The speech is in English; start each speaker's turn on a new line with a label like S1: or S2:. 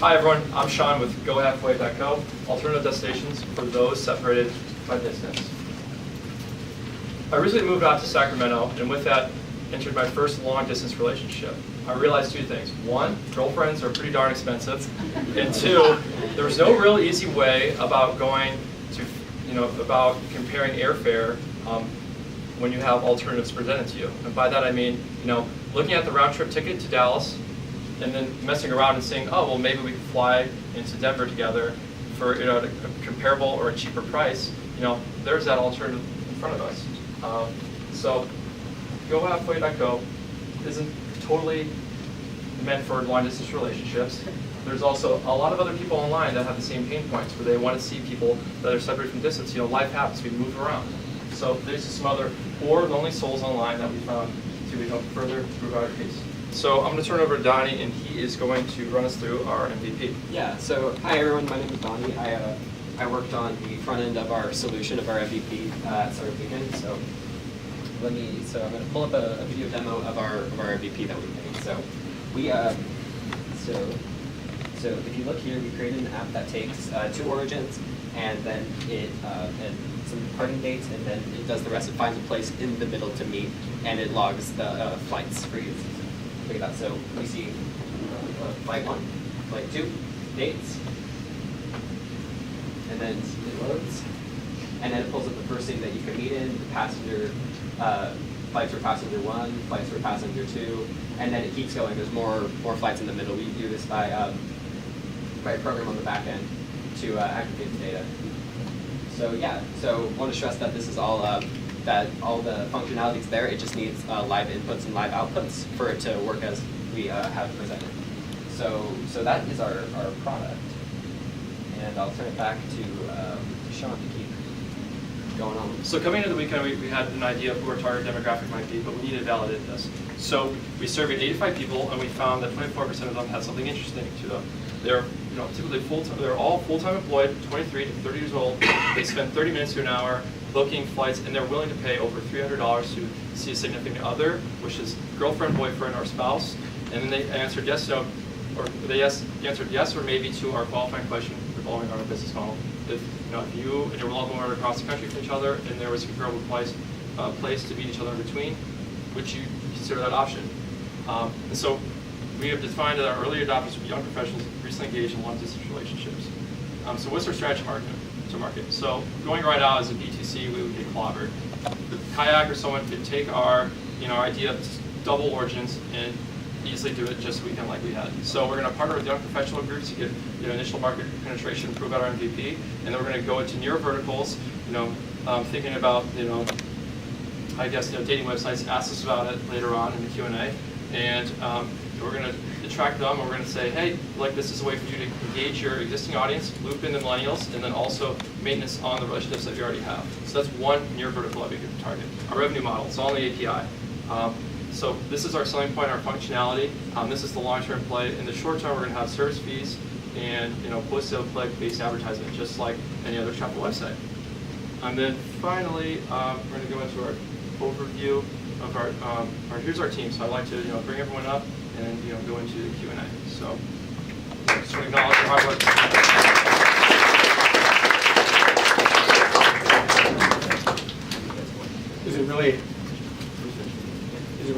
S1: Hi everyone, I'm Sean with GoHalfway.co, alternative destinations for those separated by distance. I recently moved out to Sacramento, and with that, entered my first long-distance relationship. I realized two things. One, girlfriends are pretty darn expensive, and two, there was no real easy way about going to, about comparing airfare when you have alternatives presented to you. And by that I mean, looking at the round-trip ticket to Dallas, and then messing around and saying, oh, well, maybe we could fly into Denver together for a comparable or a cheaper price. There's that alternative in front of us. So GoHalfway.co isn't totally meant for long-distance relationships. There's also a lot of other people online that have the same pain points, where they want to see people that are separated from distance. Life happens, we move around. So there's some other poor, lonely souls online that we found to further improve our case. So I'm going to turn it over to Donnie, and he is going to run us through our MVP.
S2: Yeah, so hi everyone, my name is Donnie. I worked on the front end of our solution of our MVP at Startup Weekend. So I'm going to pull up a video demo of our MVP that we made. So so if you look here, we created an app that takes two origins and then and some parting dates, and then it does the rest. It finds a place in the middle to meet, and it logs the flights for you. Look at that. So we see flight 1, flight 2, dates, and then it loads, and then it pulls up the first thing that you can meet in, the passenger, flights for passenger 1, flights for passenger 2, and then it keeps going. There's more flights in the middle. We do this by a program on the back end to aggregate the data. So yeah, so I want to stress that this is all that all the functionality is there. It just needs live inputs and live outputs for it to work as we have presented. So that is our product. And I'll turn it back to Sean to keep going on.
S1: So coming into the weekend, we had an idea of who our target demographic might be, but we needed to validate this. So we surveyed 85 people, and we found that 24% of them had something interesting to them. They're typically full-time. They're all full-time employed, 23 to 30 years old. They spend 30 minutes to an hour booking flights, and they're willing to pay over $300 to see a significant other, which is girlfriend, boyfriend, or spouse. And then they answered yes, no, or they answered yes or maybe to our qualifying question revolving around our business model. If you and your loved one were across the country from each other, and there was a comparable place to meet each other in between, would you consider that option? And so we have defined that our early adopters would be young professionals recently engaged in long-distance relationships. So what's our strategy to market? So going right out as a B2C, we would get clobbered. The kayak or someone could take our idea of double origins and easily do it just weekend like we had. So we're going to partner with young professional groups to get initial market penetration, prove out our MVP, and then we're going to go into newer verticals. Thinking about I guess dating websites. Ask us about it later on in the Q&A, and we're going to attract them. And we're going to say, hey, this is a way for you to engage your existing audience, loop in the millennials, and then also maintenance on the relationships that you already have. So that's one near vertical that we can target. Our revenue model, it's all in the API. So this is our selling point, our functionality. This is the long-term play. In the short term, we're going to have service fees and post-sale click-based advertisement, just like any other travel website. And then finally, we're going to go into our overview of our here's our team. So I'd like to bring everyone up and go into the Q&A. So just want to acknowledge your hard work.
S3: Is it really